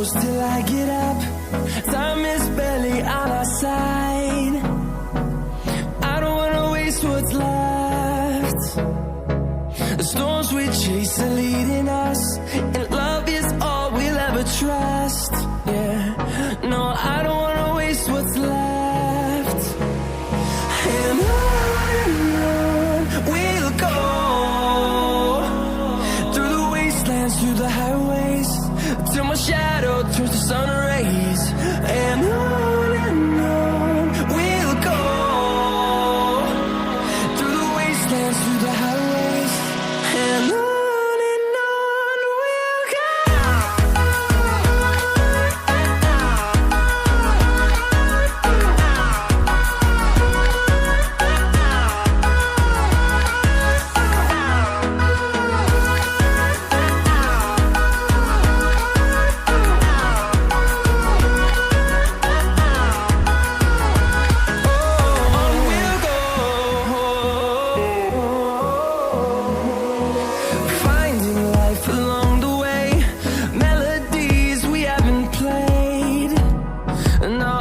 close till I get up. Time is barely on our side. I don't wanna waste what's left. The storms we chase are leading us, and love is all we'll ever trust. Yeah, no, I don't wanna waste what's left. And on we'll go, through the wastelands, through the highways, till my shadow turns to sun rays. And on we'll go, through the wastelands, through the highways, and on we'll go. Along the way, melodies we haven't played. No,